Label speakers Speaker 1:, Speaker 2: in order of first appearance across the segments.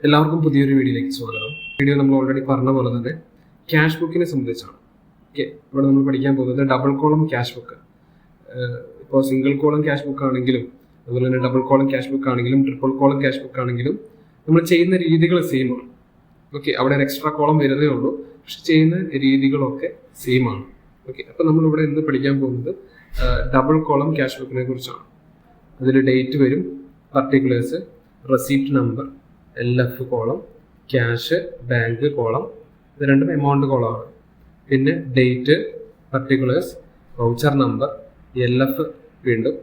Speaker 1: എല്ലാവർക്കും പുതിയൊരു വീഡിയോയിലേക്ക് സ്വാഗതം. വീഡിയോ നമ്മൾ ഓൾറെഡി പറഞ്ഞ പോലെ തന്നെ ക്യാഷ് ബുക്കിനെ സംബന്ധിച്ചാണ്. ഓക്കെ, ഇവിടെ നമ്മൾ പഠിക്കാൻ പോകുന്നത് ഡബിൾ കോളം ക്യാഷ് ബുക്ക്. ഇപ്പോൾ സിംഗിൾ കോളം ക്യാഷ് ബുക്ക് ആണെങ്കിലും അതുപോലെ തന്നെ ഡബിൾ കോളം ക്യാഷ് ബുക്ക് ആണെങ്കിലും ട്രിപ്പിൾ കോളം ക്യാഷ് ബുക്ക് ആണെങ്കിലും നമ്മൾ ചെയ്യുന്ന രീതികൾ സെയിം ആണ്. ഓക്കെ, അവിടെ ഒരു എക്സ്ട്രാ കോളം വരുന്നേ ഉള്ളൂ, പക്ഷെ ചെയ്യുന്ന രീതികളൊക്കെ സെയിം ആണ്. ഓക്കെ, അപ്പോൾ നമ്മളിവിടെ ഇന്ന് പഠിക്കാൻ പോകുന്നത് ഡബിൾ കോളം ക്യാഷ് ബുക്കിനെ കുറിച്ചാണ്. അതിൽ ഡേറ്റ് വരും, particulars, receipt number, LF column, cash bank column, ഇത് രണ്ടും എമൗണ്ട് കോളമാണ്. പിന്നെ date, particulars, voucher number, LF വീണ്ടും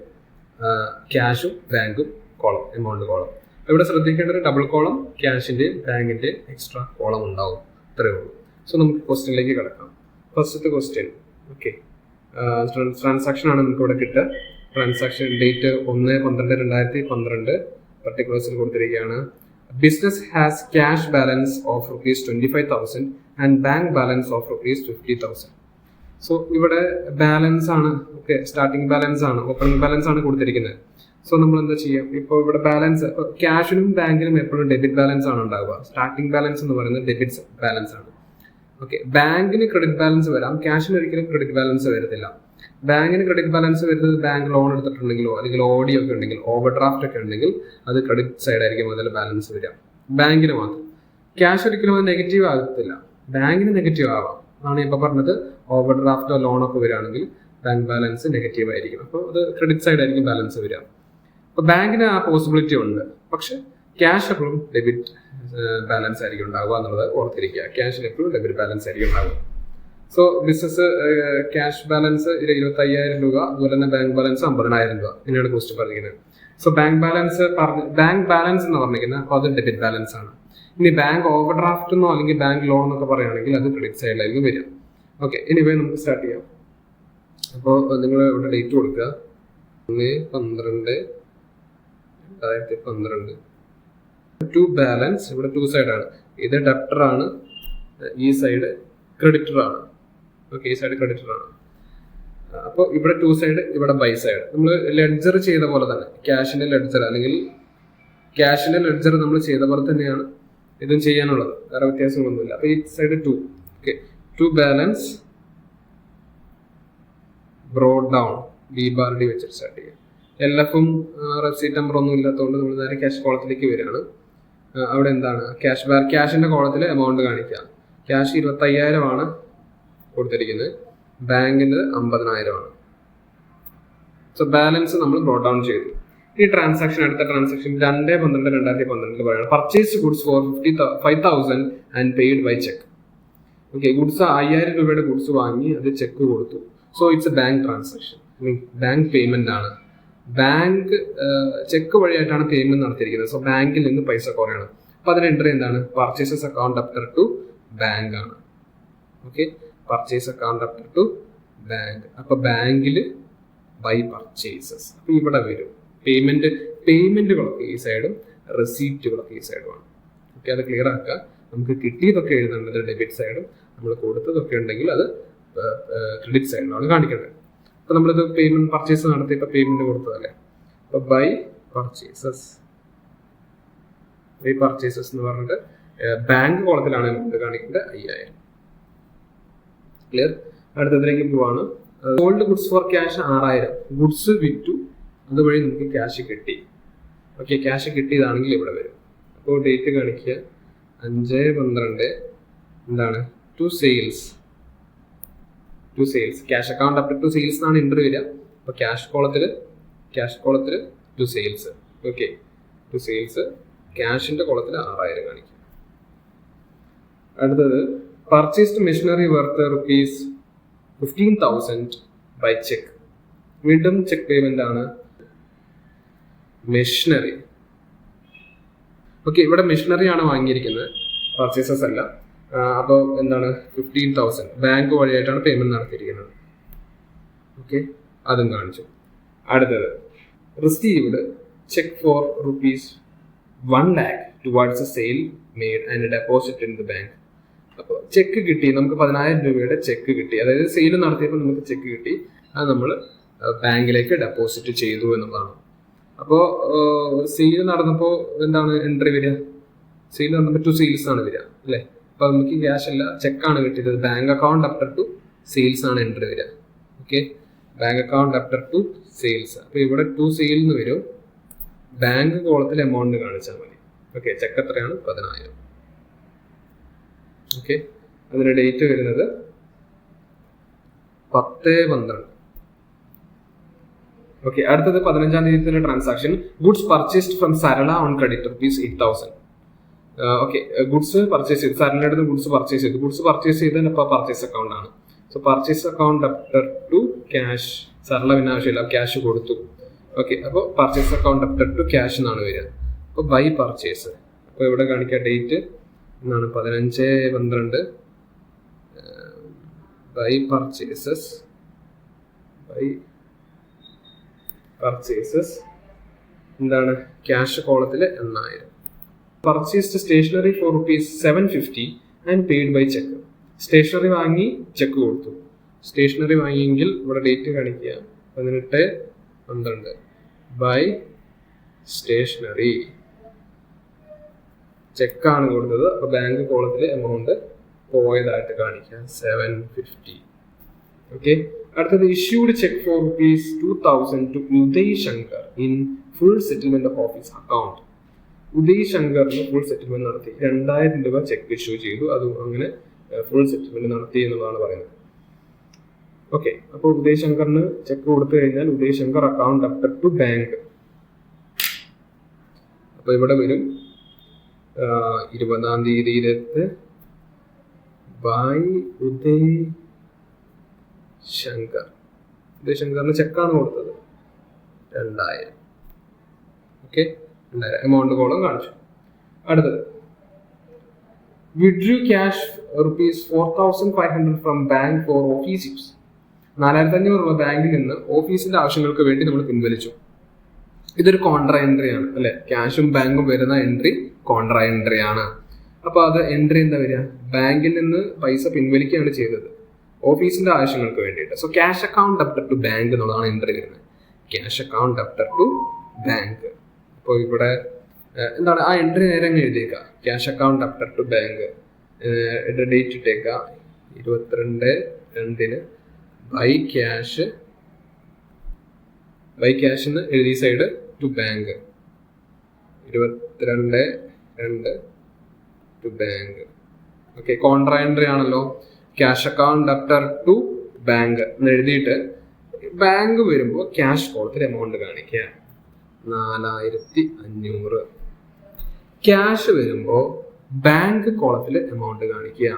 Speaker 1: ക്യാഷും ബാങ്കും കോളം, എമൗണ്ട് കോളം. ഇവിടെ ശ്രദ്ധിക്കേണ്ടത് ഡബിൾ കോളം ക്യാഷിൻ്റെ ബാങ്കിൻ്റെ എക്സ്ട്രാ കോളം ഉണ്ടാവും, അത്രയേ ഉള്ളൂ. സോ നമുക്ക് ക്വസ്റ്റ്യനിലേക്ക് കിടക്കാം. ഫസ്റ്റത്തെ ക്വസ്റ്റ്യൻ, ഓക്കെ, ട്രാൻസാക്ഷൻ ആണ് നമുക്ക് ഇവിടെ കിട്ടുക. ട്രാൻസാക്ഷൻ ഡേറ്റ് 1/12/2012, പർട്ടിക്കുലേഴ്സിൽ കൊടുത്തിരിക്കുകയാണ്. Business has cash balance of ₹25,000 and bank balance of ₹50,000. So ഇവിടെ ബാലൻസ് ആണ്, ഓക്കെ, സ്റ്റാർട്ടിംഗ് ബാലൻസ് ആണ്, ഓപ്പണിംഗ് ബാലൻസ് ആണ് കൊടുത്തിരിക്കുന്നത്. സോ നമ്മൾ എന്താ ചെയ്യാം? ഇപ്പോൾ ഇവിടെ ബാലൻസ് ക്യാഷിനും ബാങ്കിനും എപ്പോഴും ഡെബിറ്റ് ബാലൻസ് ആണ് ഉണ്ടാവുക. സ്റ്റാർട്ടിംഗ് ബാലൻസ് എന്ന് പറയുന്നത് ഡെബിറ്റ് ബാലൻസ് ആണ്. ഓക്കെ, ബാങ്കിന് ക്രെഡിറ്റ് ബാലൻസ് വരാം, ക്യാഷിന് ഒരിക്കലും ക്രെഡിറ്റ് ബാലൻസ് വരത്തില്ല. ബാങ്കിന് ക്രെഡിറ്റ് ബാലൻസ് വരുന്നത് ബാങ്ക് ലോൺ എടുത്തിട്ടുണ്ടെങ്കിലോ അല്ലെങ്കിൽ OD ഒക്കെ ഉണ്ടെങ്കിൽ, ഓവർ ഡ്രാഫ്റ്റ് ഒക്കെ ഉണ്ടെങ്കിൽ അത് ക്രെഡിറ്റ് സൈഡ് ആയിരിക്കും അതിൽ ബാലൻസ് വരിക, ബാങ്കിന് മാത്രം. ക്യാഷ് ഒരിക്കലും അത് നെഗറ്റീവ് ആകത്തില്ല, ബാങ്കിന് നെഗറ്റീവ് ആവാം. ആണ് ഇപ്പോൾ പറഞ്ഞത്, ഓവർ ഡ്രാഫ്റ്റോ ലോണൊക്കെ വരികയാണെങ്കിൽ ബാങ്ക് ബാലൻസ് നെഗറ്റീവ് ആയിരിക്കും, അപ്പോൾ അത് ക്രെഡിറ്റ് സൈഡ് ആയിരിക്കും ബാലൻസ് വരിക. അപ്പോൾ ബാങ്കിന് ആ പോസിബിലിറ്റി ഉണ്ട്, പക്ഷെ ക്യാഷ് എപ്പോഴും ഡെബിറ്റ് ബാലൻസ് ആയിരിക്കും ഉണ്ടാവുക എന്നുള്ളത് ഓർത്തിരിക്കുക. ക്യാഷിന് എപ്പോഴും ഡെബിറ്റ് ബാലൻസ് ആയിരിക്കും ഉണ്ടാവുക. സോ ബിസിനസ് ക്യാഷ് ബാലൻസ് 25,000 രൂപ, അതുപോലെ തന്നെ ബാങ്ക് ബാലൻസ് 50,000 രൂപ, ഇങ്ങനെയാണ് ക്വസ്റ്റ്യൻ പറഞ്ഞിരിക്കുന്നത്. സോ ബാങ്ക് ബാലൻസ് എന്ന് പറഞ്ഞിരിക്കുന്നത്, അപ്പോൾ അത് ഡെബിറ്റ് ബാലൻസ് ആണ്. ഇനി ബാങ്ക് ഓവർ ഡ്രാഫ്റ്റ് എന്നോ അല്ലെങ്കിൽ ബാങ്ക് ലോൺ എന്നൊക്കെ പറയുകയാണെങ്കിൽ അത് ക്രെഡിറ്റ് സൈഡിലായിരിക്കും വരിക. ഓക്കെ, ഇനിവേ നമുക്ക് സ്റ്റാർട്ട് ചെയ്യാം. അപ്പോൾ നിങ്ങൾ ഇവിടെ ഡേറ്റ് കൊടുക്കുക, 1/12/2012. ടു ബാലൻസ്, ഇവിടെ ടു സൈഡ് ആണ്, ഇത് ഡെപ്റ്റർ ആണ്, ഈ സൈഡ് ക്രെഡിറ്റർ ആണ്. ഓക്കെ, ഈ സൈഡ് ക്രെഡിറ്റർ ആണ്. അപ്പോൾ ഇവിടെ ടു സൈഡ്, ഇവിടെ ബൈ സൈഡ്. നമ്മൾ ലെഡ്ജർ ചെയ്ത പോലെ തന്നെ ക്യാഷിന്റെ ലെഡ്ജർ അല്ലെങ്കിൽ ക്യാഷിന്റെ ലെഡ്ജർ നമ്മൾ ചെയ്ത പോലെ തന്നെയാണ് ഇതും ചെയ്യാനുള്ളത്, വേറെ വ്യത്യാസങ്ങളൊന്നുമില്ല. അപ്പോൾ ഈ side two, okay, to balance brought down, B⁻D വെച്ചിട്ട് സ്റ്റാർട്ട് ചെയ്യുക. LFും റെസീറ്റ് നമ്പർ ഒന്നും ഇല്ലാത്തതുകൊണ്ട് നമ്മൾ നേരെ ക്യാഷ് കോളത്തിലേക്ക് വരികയാണ്. അവിടെ എന്താണ് ക്യാഷിന്റെ കോളത്തിൽ എമൗണ്ട് കാണിക്കുക. ക്യാഷ് 25,000 ആണ് കൊടുത്തിരിക്കുന്നത്, ബാങ്കിൻ്റെ 50,000 ആണ്. സോ ബാലൻസ് നമ്മൾ ബ്രോഡ് ഡൗൺ ചെയ്തു. ഈ ട്രാൻസാക്ഷൻ, അടുത്ത ട്രാൻസാക്ഷൻ 2/12/2012 പറയുന്നത് purchase goods for 55,000 and paid by cheque. Okay, goods 5,000 രൂപയുടെ ഗുഡ്സ് വാങ്ങി അത് ചെക്ക് കൊടുത്തു. So it's a bank transaction, bank payment ആണ്. ബാങ്ക് ചെക്ക് വഴിയായിട്ടാണ് പേയ്മെന്റ് നടത്തിയിരിക്കുന്നത്. സോ ബാങ്കിൽ നിന്ന് പൈസ കുറയണം. അപ്പൊ അതിന് എൻട്രി എന്താണ്? Purchases account after to bank ആണ്. Okay, purchase account after to bank. അപ്പൊ ബാങ്കിൽ ബൈ പർച്ചേസസ്. അപ്പൊ ഇവിടെ വരും പേയ്മെന്റുകളൊക്കെ ഈ സൈഡും റെസീപ്റ്റുകളൊക്കെ ഈ സൈഡുമാണ്. ഓക്കെ, അത് ക്ലിയർ ആക്കുക. നമുക്ക് കിട്ടിയതൊക്കെ എഴുതേണ്ടത് ഡെബിറ്റ് സൈഡും, നമ്മൾ കൊടുത്തതൊക്കെ ഉണ്ടെങ്കിൽ അത് ക്രെഡിറ്റ് സൈഡിലാണ് കാണിക്കേണ്ടത്. അപ്പൊ നമ്മളിത് പേയ്മെന്റ് പർച്ചേസ് നടത്തി ഇപ്പൊ പേയ്മെന്റ് കൊടുത്തതല്ലേ, അപ്പൊ ബൈ പർച്ചേസസ് എന്ന് പറഞ്ഞിട്ട് ബാങ്ക് കോളത്തിലാണ് നമുക്ക് കാണിക്കേണ്ടത് 5,000. ക്ലിയർ? അടുത്തതിലേക്ക് പോവാണ്. Sold goods for cash 6,000, goods വിറ്റു, അതുവഴി നമുക്ക് ക്യാഷ് കിട്ടി. ഓക്കെ, ക്യാഷ് കിട്ടിയതാണെങ്കിൽ ഇവിടെ വരും. അപ്പോൾ ഡേറ്റ് കാണിക്കുക 5/12, എന്താണ്, to sales. Cash account after to sales എന്നാണ് എൻട്രി വരിക. അപ്പോൾ ക്യാഷ് കോളത്തിൽ to sales. Okay, to sales, ക്യാഷിന്റെ കോളത്തിൽ 6,000 കാണിക്കും. അടുത്തത് purchased machinery worth ₹15,000 by cheque. വീണ്ടും ചെക്ക് പേയ്മെന്റ് ആണ്. മെഷീനറി, ഓക്കെ, ഇവിടെ മെഷീനറി ആണ് വാങ്ങിയിരിക്കുന്നത്, പർച്ചേസസ് അല്ല. അപ്പോൾ എന്താണ്, 15,000 ബാങ്ക് വഴിയായിട്ടാണ് പേയ്മെന്റ് നടത്തിയിരിക്കുന്നത്. ഓക്കെ, അതും കാണിച്ചു. അടുത്തത് received cheque for ₹1,00,000 towards a sale made and deposit in the bank. അപ്പോൾ ചെക്ക് കിട്ടി, നമുക്ക് 10,000 രൂപയുടെ ചെക്ക് കിട്ടി, അതായത് സെയിൽ നടത്തിയപ്പോൾ നമുക്ക് ചെക്ക് കിട്ടി, അത് നമ്മൾ ബാങ്കിലേക്ക് ഡെപ്പോസിറ്റ് ചെയ്തു എന്നുള്ളതാണ്. അപ്പോൾ സെയിൽ നടന്നപ്പോൾ എന്താണ് എൻട്രി വരിക? സെയിൽ വന്നപ്പോൾ ടു സെയിൽസ് ആണ് വരിക അല്ലേ. അപ്പോൾ നമുക്ക് ക്യാഷ് അല്ല ചെക്കാണ് കിട്ടിയത്. Bank account after to sales ആണ് എൻട്രി വരിക. Okay, bank account after to sales. അപ്പോൾ ഇവിടെ ടു സെയിൽ എന്ന് വരും. ബാങ്ക് കോളത്തിൽ എമൗണ്ട് കാണിച്ചാൽ മതി. ഓക്കെ, ചെക്ക് എത്രയാണ്? 10,000. ഓക്കെ, അതിന്റെ ഡേറ്റ് വരുന്നത് 10/12. ഓക്കെ, അടുത്തത് 15-ാം തീയതി transaction. Goods purchased from Sarala on credit ₹8,000. Okay, goods purchase ചെയ്തു. സരളയുടെ അടുത്ത് ഗുഡ്സ് പർച്ചേസ് ചെയ്തു. ഗുഡ്സ് പർച്ചേസ് ചെയ്തത് ഇപ്പോൾ പർച്ചേസ് അക്കൗണ്ട് ആണ്. So purchase account after to cash. Sarala പിന്നെ ആവശ്യമില്ല, ക്യാഷ് കൊടുത്തു. ഓക്കെ, അപ്പോൾ purchase account after to cash എന്നാണ് വരിക. അപ്പോൾ ബൈ പർച്ചേസ്. അപ്പോൾ ഇവിടെ കാണിക്കുക ഡേറ്റ് എന്നാണ് 15/12. ബൈ പർച്ചേസസ് എന്താണ്? ക്യാഷ് കോളത്തിൽ 8,000. Purchased stationery for ₹750 and paid by cheque. Stationery വാങ്ങി ചെക്ക് കൊടുത്തു. സ്റ്റേഷനറി വാങ്ങിയെങ്കിൽ ഇവിടെ ഡേറ്റ് കാണിക്കുക 18/12 ബൈ സ്റ്റേഷനറി. ചെക്കാണ് കൊടുത്തത്. അപ്പോൾ ബാങ്ക് കോളത്തിൽ എമൗണ്ട് പോയതായിട്ട് കാണിക്കുക 750. ഓക്കെ, അടുത്തത് issued cheque for ₹2,000 to Uday Shankar in full settlement of office account. Uday ശങ്കറിന് ഫുൾ സെറ്റിൽമെന്റ് നടത്തി. 2,000 രൂപ ചെക്ക് ഇഷ്യൂ ചെയ്തു. അത് അങ്ങനെ ഫുൾ സെറ്റിൽമെന്റ് നടത്തി എന്നുള്ളതാണ് പറയുന്നത്. ഓക്കെ, അപ്പോൾ ഉദയ് ശങ്കറിന് ചെക്ക് കൊടുത്തു കഴിഞ്ഞാൽ Uday Shankar account after to bank. അപ്പോൾ ഇവിടെ വരും 20-ാം തീയതിയിലെത്ത് ബൈ ഉദയ് ശങ്കർ. ഉദയ് ശങ്കറിന് ചെക്കാണ് കൊടുത്തത് 2,000. ഓക്കെ, 2,000 എമൗണ്ട് കോളം കാണിച്ചു. അടുത്തത് withdrew cash ₹4,500 from bank for office use. 4,500 രൂപ ബാങ്കിൽ നിന്ന് ഓഫീസിന്റെ ആവശ്യങ്ങൾക്ക് വേണ്ടി നമ്മൾ പിൻവലിച്ചു. ഇതൊരു കോൺട്രാ എൻട്രി ആണ് അല്ലെ. ക്യാഷും ബാങ്കും വരുന്ന എൻട്രി കോൺട്രാ എൻട്രി ആണ്. അപ്പൊ അത് എൻട്രി എന്താ വരിക? ബാങ്കിൽ നിന്ന് പൈസ പിൻവലിക്കുകയാണ് ചെയ്തത് ഓഫീസിന്റെ ആവശ്യങ്ങൾക്ക് വേണ്ടിയിട്ട്. So cash account after to bank എന്നുള്ളതാണ് എൻട്രി വരുന്നത്. Cash account after to bank. അപ്പോൾ ഇവിടെ എന്താണ് ആ എൻട്രി നേരെ അങ്ങ് എഴുതിയേക്കുക. Cash account after to bank. Date ഇട്ടേക്കുക 22/2 ബൈ ക്യാഷ് എഴുതി side to bank. 22/2 to bank. Okay, contra entry ആണല്ലോ. Cash account after to bank എന്ന് എഴുതിയിട്ട് ബാങ്ക് വരുമ്പോൾ ക്യാഷ് കോളത്തിൽ എമൗണ്ട് കാണിക്കുക 4,500. ക്യാഷ് വരുമ്പോൾ ബാങ്ക് കോളത്തിൽ എമൗണ്ട് കാണിക്കുക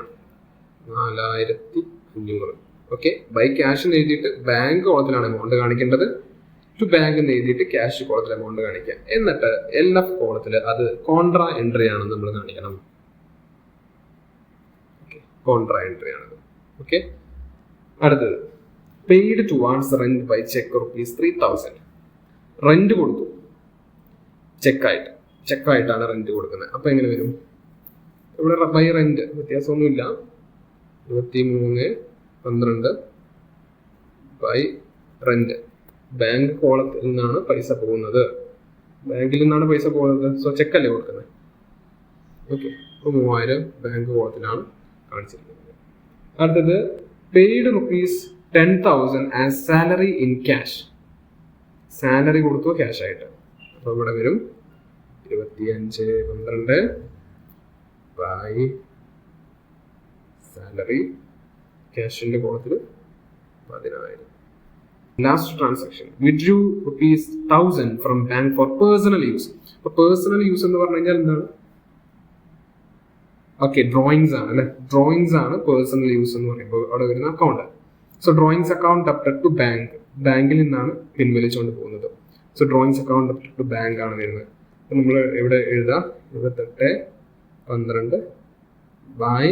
Speaker 1: 4,500. ഓക്കെ, ബൈ ക്യാഷ് എന്ന് എഴുതിയിട്ട് ബാങ്ക് കോളത്തിലാണ് എമൗണ്ട് കാണിക്കേണ്ടത്. ടു ബാങ്ക് എന്ന് എഴുതിയിട്ട് ക്യാഷ് കോളത്തിൽ എമൗണ്ട് കാണിക്കുക. എന്നിട്ട് LF കോളത്തിൽ അത് കോൺട്രാ എൻട്രി ആണെന്ന് നമ്മൾ കാണിക്കണം. കോൺട്രാ എൻട്രി ആണത്. ഓക്കെ, അടുത്തത് paid towards rent by cheque ₹3,000. Rent കൊടുത്തു ചെക്കായിട്ടാണ് റെന്റ് കൊടുക്കുന്നത്. അപ്പൊ എങ്ങനെ വരും? ഇവിടെ ബൈ റെന്റ് വ്യത്യാസമൊന്നുമില്ല. 23/12 ബൈ റെന്റ്. ബാങ്ക് കോളത്തിൽ നിന്നാണ് പൈസ പോകുന്നത്. സോ ചെക്കല്ലേ കൊടുക്കുന്നത്. ഓക്കെ, അപ്പോൾ 3,000 ബാങ്ക് കോളത്തിലാണ് കാണിച്ചിരിക്കുന്നത്. അടുത്തത് paid ₹10,000 as salary in cash. Salary കൊടുത്തു ക്യാഷ് ആയിട്ട്. അപ്പോൾ ഇവിടെ വരും 25/12 ബൈ സാലറി. ക്യാഷിന്റെ കോളത്തിൽ 10,000. Last transaction withdrew ₹1,000 from bank for personal use. അപ്പൊ പേഴ്സണൽ യൂസ് എന്ന് പറഞ്ഞു കഴിഞ്ഞാൽ എന്താണ്? ഓക്കെ, ഡ്രോയിങ്സ് ആണ് അല്ലെ. ഡ്രോയിങ്സ് ആണ് പേഴ്സണൽ യൂസ് എന്ന് പറയുമ്പോൾ അവിടെ വരുന്ന account. So drawings account after to bank. ബാങ്കിൽ നിന്നാണ് പിൻവലിച്ചുകൊണ്ട് പോകുന്നത്. So drawings account after to bank ആണ് വരുന്നത്. അപ്പൊ നമ്മൾ ഇവിടെ എഴുതാം 28/12 ബൈ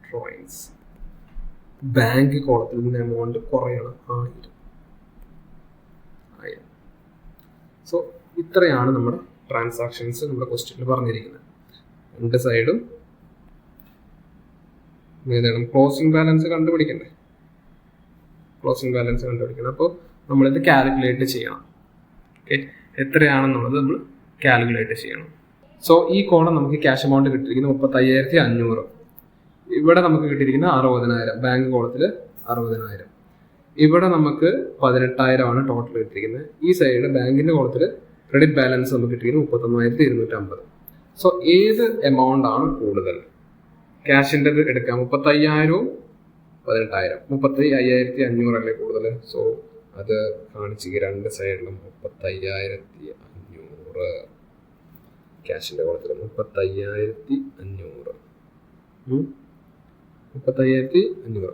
Speaker 1: ഡ്രോയിങ്സ്. ബാങ്ക് കോളത്തിൽ നിന്ന് എമൗണ്ട് കുറയണം 1,000. സോ ഇത്രയാണ് നമ്മുടെ ട്രാൻസാക്ഷൻസ് നമ്മുടെ ക്വസ്റ്റ്യനിൽ പറഞ്ഞിരിക്കുന്നത്. രണ്ട് സൈഡും ഏതാണ്? ക്ലോസിംഗ് ബാലൻസ് കണ്ടുപിടിക്കണ്ടേ? അപ്പോൾ നമ്മളിത് കാൽക്കുലേറ്റ് ചെയ്യണം. ഓക്കെ, എത്രയാണെന്നുള്ളത് നമ്മൾ കാൽക്കുലേറ്റ് ചെയ്യണം. സോ ഈ കോളം നമുക്ക് ക്യാഷ് എമൗണ്ട് കിട്ടിയിരിക്കുന്നത് 35,500. ഇവിടെ നമുക്ക് കിട്ടിയിരിക്കുന്നത് 60,000. ബാങ്ക് കോളത്തിൽ 60,000. ഇവിടെ നമുക്ക് 18,000 ടോട്ടൽ കിട്ടിയിരിക്കുന്നത്. ഈ സൈഡ് ബാങ്കിന്റെ കോളത്തിൽ ക്രെഡിറ്റ് ബാലൻസ് നമുക്ക് കിട്ടിയിരിക്കുന്നത് 31,250. സോ ഏത് എമൗണ്ട് ആണ് കൂടുതൽ? ക്യാഷിൻ്റെ എടുക്കാം. 35,000 18,000. 35,500 അല്ലേ കൂടുതൽ? സോ അത് കാണിച്ച് രണ്ട് സൈഡിലും 35,500. ക്യാഷിൻ്റെ കോളത്തിൽ 35,500. 35,500.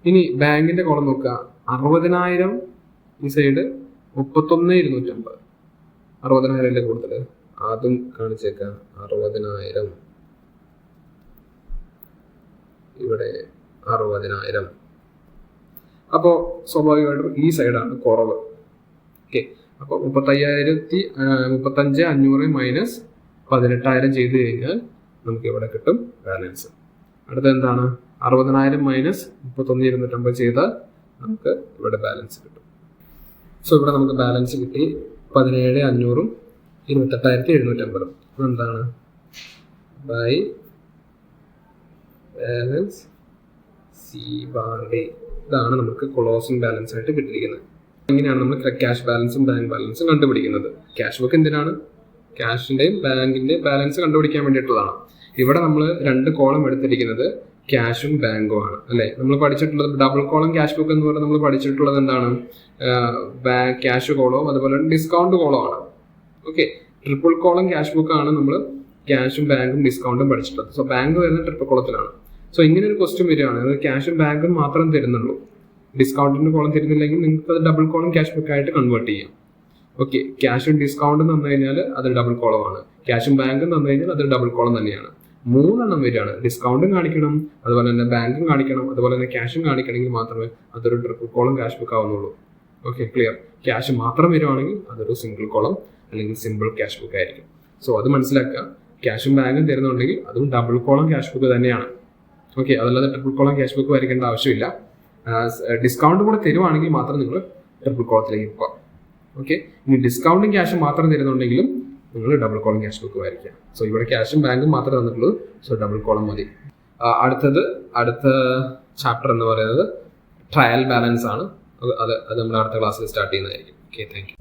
Speaker 1: ഇനി ബാങ്കിന്റെ കോളം നോക്കുക. 60,000 ഈ സൈഡ് 31,250. 60,000 അല്ലേ കൂടുതൽ? അതും കാണിച്ചേക്കാം. 60,000 ഇവിടെ 60,000. അപ്പോൾ സ്വാഭാവികമായിട്ടും ഈ സൈഡാണ് കുറവ്. ഓക്കെ, അപ്പോൾ 35,500 മൈനസ് 18,000 ചെയ്ത് കഴിഞ്ഞാൽ നമുക്ക് ഇവിടെ കിട്ടും ബാലൻസ്. അടുത്ത എന്താണ്? 60,000 മൈനസ് 31,250 ചെയ്താൽ നമുക്ക് ഇവിടെ ബാലൻസ് കിട്ടും. സോ ഇവിടെ നമുക്ക് ബാലൻസ് കിട്ടി 17,500 28,750. എന്താണ്? By balance C bar D. ഇതാണ് നമുക്ക് ക്ലോസിംഗ് ബാലൻസ് ആയിട്ട് കിട്ടിയിരിക്കുന്നത്. ഇങ്ങനെയാണ് നമ്മൾ ക്യാഷ് ബാലൻസും ബാങ്ക് ബാലൻസും കണ്ടുപിടിക്കുന്നത്. ക്യാഷ് ബുക്ക് എന്തിനാണ്? ക്യാഷിന്റെയും ബാങ്കിന്റെയും ബാലൻസ് കണ്ടുപിടിക്കാൻ വേണ്ടിയിട്ടുള്ളതാണ്. ഇവിടെ നമ്മൾ രണ്ട് കോളം എടുത്തിരിക്കുന്നത് ക്യാഷും ബാങ്കും ആണ് അല്ലേ? നമ്മൾ പഠിച്ചിട്ടുള്ളത് ഡബിൾ കോളം ക്യാഷ് ബുക്ക് എന്ന് പറയുന്നത് നമ്മൾ പഠിച്ചിട്ടുള്ളത് എന്താണ്? ക്യാഷ് കോളവും അതുപോലെ ഡിസ്കൗണ്ട് കോളവും ആണ്. Okay, triple column cash book ആണ് നമ്മൾ ക്യാഷും ബാങ്കും ഡിസ്കൗണ്ടും പഠിച്ചിട്ടുള്ളത്. സോ ബാങ്ക് വരുന്ന ട്രിപ്പിൾ കോളത്തിലാണ്. സോ ഇങ്ങനെ ഒരു ക്വസ്റ്റ്യൻ വരികയാണ്, അത് ക്യാഷും ബാങ്കും മാത്രം തരുന്നുള്ളൂ, ഡിസ്കൗണ്ടിന്റെ കോളം തരുന്നില്ലെങ്കിൽ നിങ്ങൾക്ക് അത് ഡബിൾ കോളം ക്യാഷ് ബുക്ക് ആയിട്ട് കൺവേർട്ട് ചെയ്യാം. ഓക്കെ, ക്യാഷും ഡിസ്കൗണ്ടും തന്നു കഴിഞ്ഞാൽ അത് ഡബിൾ കോളമാണ്, ക്യാഷും ബാങ്കും തന്നു കഴിഞ്ഞാൽ അത് ഡബിൾ കോളം തന്നെയാണ്. മൂന്നെണ്ണം വരികയാണ്. ഡിസ്കൗണ്ടും കാണിക്കണം, അതുപോലെ തന്നെ ബാങ്കും കാണിക്കണം, അതുപോലെ തന്നെ ക്യാഷും കാണിക്കണമെങ്കിൽ മാത്രമേ അതൊരു ട്രിപ്പിൾ കോളം ക്യാഷ് ബുക്ക് ആവുന്നുള്ളൂ. Okay, clear. ക്യാഷ് മാത്രം വരുവാണെങ്കിൽ അതൊരു സിംഗിൾ കോളം അല്ലെങ്കിൽ സിമ്പിൾ ക്യാഷ് ബുക്ക് ആയിരിക്കും. സോ അത് മനസ്സിലാക്കുക. ക്യാഷും ബാങ്കും തരുന്നുണ്ടെങ്കിൽ അതും ഡബിൾ കോളം ക്യാഷ് ബുക്ക് തന്നെയാണ്. ഓക്കെ, അതല്ലാതെ ട്രിപ്പിൾ കോളം ക്യാഷ് ബുക്ക് വരയ്ക്കേണ്ട ആവശ്യമില്ല. ഡിസ്കൗണ്ട് കൂടെ തരുവാണെങ്കിൽ മാത്രം നിങ്ങൾ ട്രിപ്പിൾ കോളത്തിലേക്ക് പോകാം. ഓക്കെ, ഇനി ഡിസ്കൗണ്ടും ക്യാഷും മാത്രം തരുന്നുണ്ടെങ്കിലും നിങ്ങൾ ഡബിൾ കോളം ക്യാഷ് ബുക്ക് വരയ്ക്കുക. സോ ഇവിടെ ക്യാഷും ബാങ്കും മാത്രമേ തന്നിട്ടുള്ളൂ. സോ ഡബിൾ കോളം മതി. അടുത്ത ചാപ്റ്റർ എന്ന് പറയുന്നത് ട്രയൽ ബാലൻസ് ആണ്. അത് നമ്മൾ അടുത്ത ക്ലാസ്സിൽ സ്റ്റാർട്ട് ചെയ്യുന്നതായിരിക്കും. Okay, thank you.